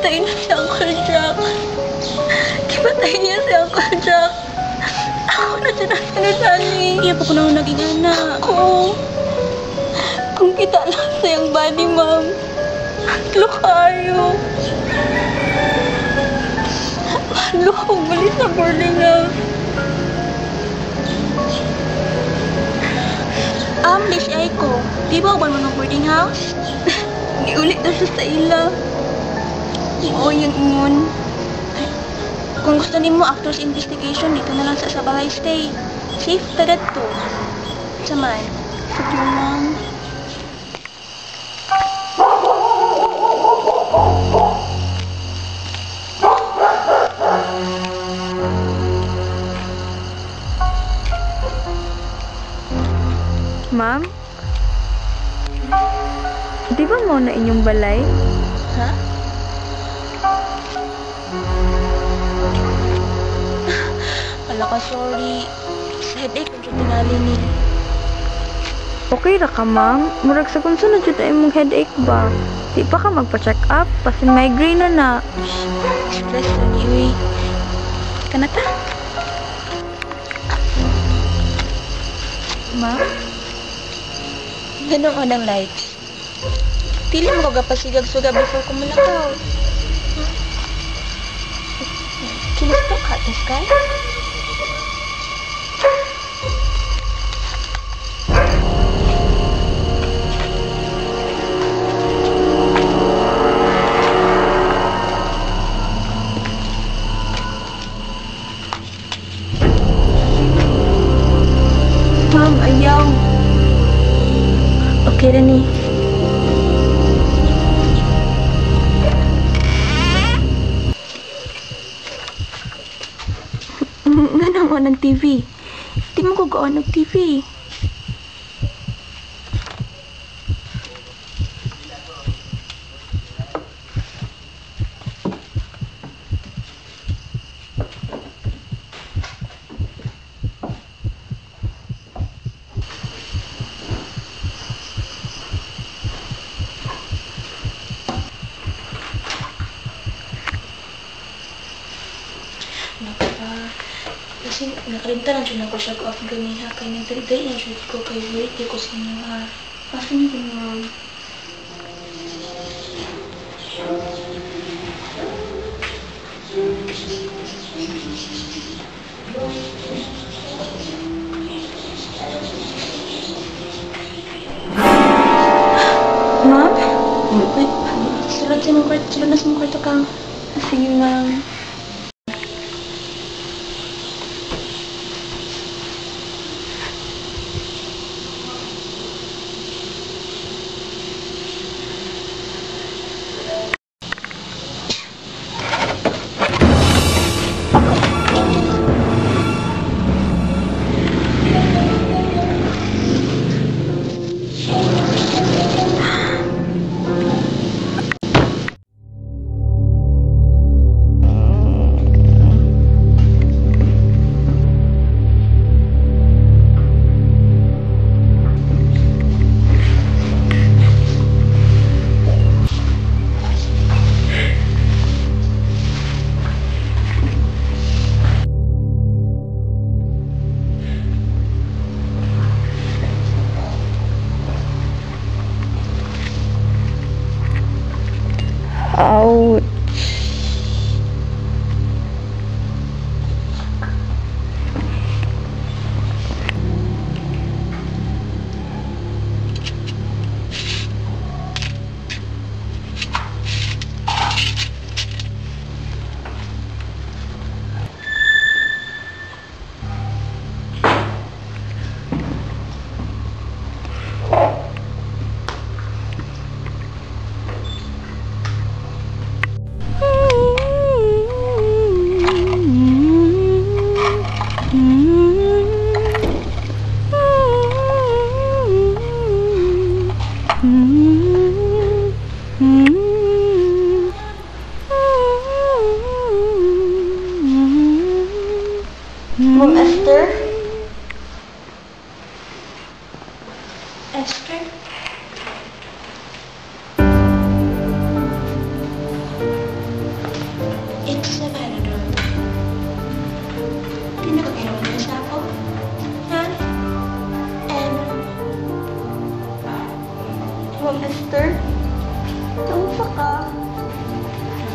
Patayin na si Uncle Jack. Kipatayin niya si Uncle Jack. Ako na siya nasinusani. Iya pa ko na naging anak. Kung kita lang sa iyang body, ma'am. Hadlo kayo. Hadlo ko bali sa boarding house. Miss Aiko, di ba uban mo ng boarding house? Giulit na siya sa ila. Oo, yung ingon. Kung gusto nimo actors investigation, dito na lang sa bahay stay. Safe tagad to. Saman. Sige, ma'am. Ma'am? Di ba mo na inyong balay? Ha? Wala ka, sorry. Sa headache, kung siya tingali ni. Okay ra ka, ma'am. Murag sa kung saan na dyan imong headache ba? Di pa ka magpa-check up? Pasin migraine na na. Stress na ni, uy. Kanata? Ma'am? Ganun o ng lights. Dili mo kagapasigag-suga before kumulakaw. Kilos to ka, Taskay? Ma'am, ayaw. Okay na ni. Nga naman ng TV. Di mo ko gawa ng TV. Kasi nakalimta lang siya na ko siya ko ako ganiha. Kaya nagdari-dari na siya ko kay wait ko sa inyo ha. Asan yun, ma'am? Ma'am? Wait, sulod sa mong kwarto. Sulod na sa mong kwarto ka. Sige, ma'am.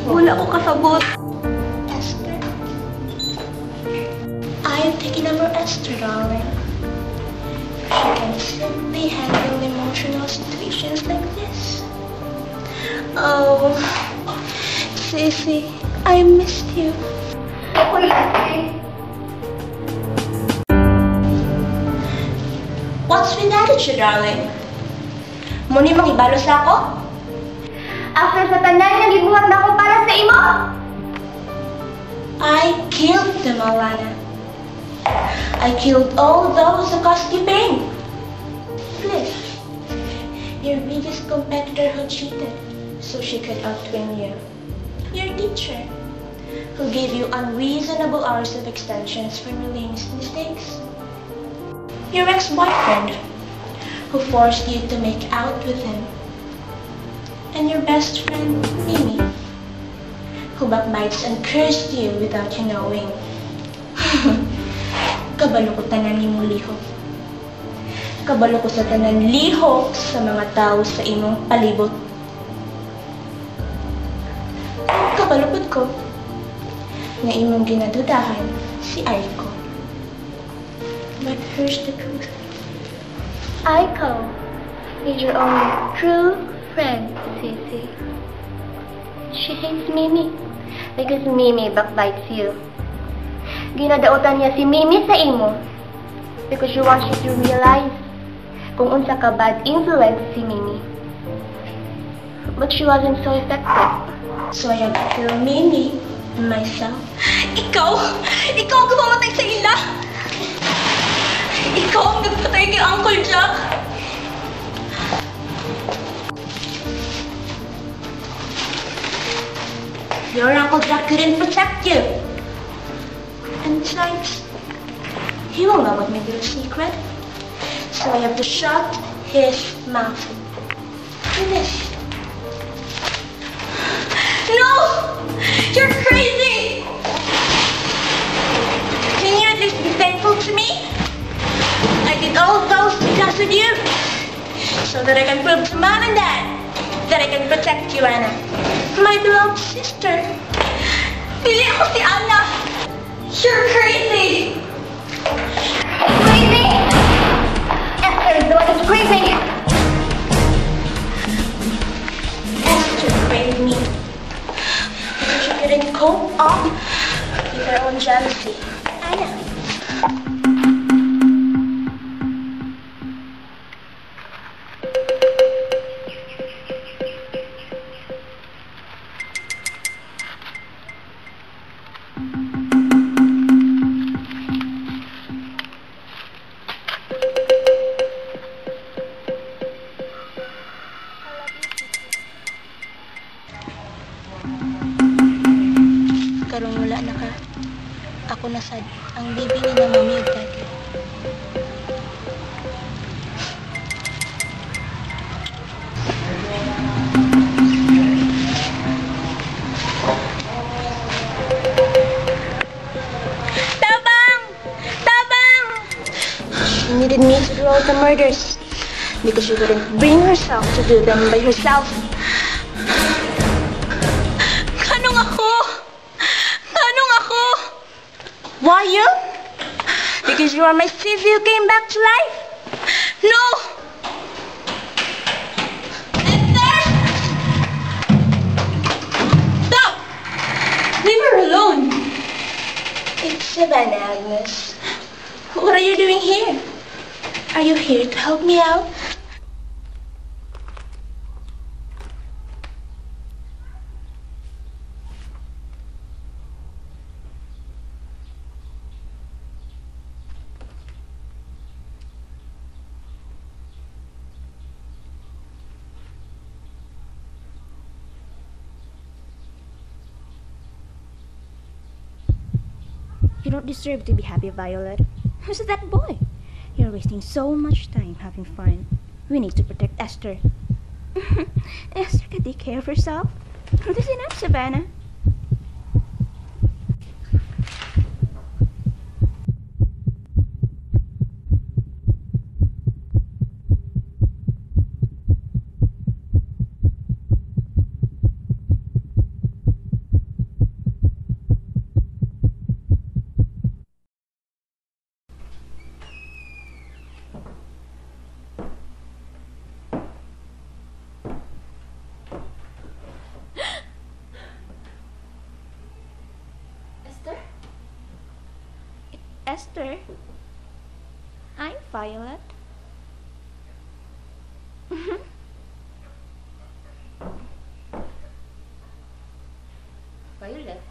Wala ko kasabot. Esther. I'm taking number Esther, darling. She can simply handle emotional situations like this. Oh, Sissy, I missed you. What's with attitude, darling? Muni mang ibalo sa ako? After sa tanan nga gibuhat na ako para sa imo? I killed them, Alana. I killed all those who caused you pain. Bliss, your biggest competitor who cheated so she could outwin you. Your teacher, who gave you unreasonable hours of extensions for Melene's mistakes. Your ex-boyfriend, who forced you to make out with him. And your best friend, Mimi, who backbites and cursed you without you knowing. Kabalo ko tanan ni mong liho. Kabalo ko sa tanan liho sa mga tao sa imong palibot. Kabalupod ko na imong ginadudahan si Aiko. But here's the truth. Aiko is your only true friend, Sissy. She hates Mimi because Mimi backbites you. Ginadautan niya si Mimi sa imo because she wants you to realize kung unsa ka bad influence si Mimi. But she wasn't so effective. So I have to kill Mimi and myself. Ikaw ang gumamatay sa ila! Ikaw ang nagpatay kay Uncle Jack! Your Uncle Jack couldn't protect you. And besides, he will know what made your secret. So I have to shut his mouth. Finish. No! You're crazy! Can you at least be thankful to me? I did all those because of you. So that I can prove to Mom and Dad that I can protect you, Anna. My beloved sister. Pili ako si Anna! You're crazy! Crazy? Esther is the one who's crazy! Esther betrayed me. Because she couldn't cope up with her own jealousy. Anna. Karong wala na ka. Ako na sad ang bibi ni na mami ug daddy. Tabang! Tabang! She needed me to do all the murders because she couldn't bring herself to do them by herself. Kanong ako? Kanong ako? Why you? Because you are my sissy who came back to life? No! Esther! Stop! Leave her alone! It's Savannah, Agnes. What are you doing here? Are you here to help me out? You don't deserve to be happy, Violet. Who's that boy? You're wasting so much time having fun. We need to protect Esther. Esther can take care of herself. Listen up, Savannah. Esther. I'm Violet. Violet?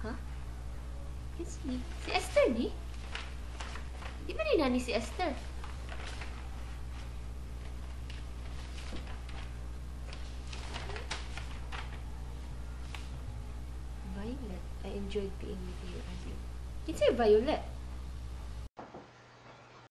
Huh? It's me. Si Esther ni? Di ba ni nani si Esther? Violet, I enjoyed being with you earlier. It's a Violet.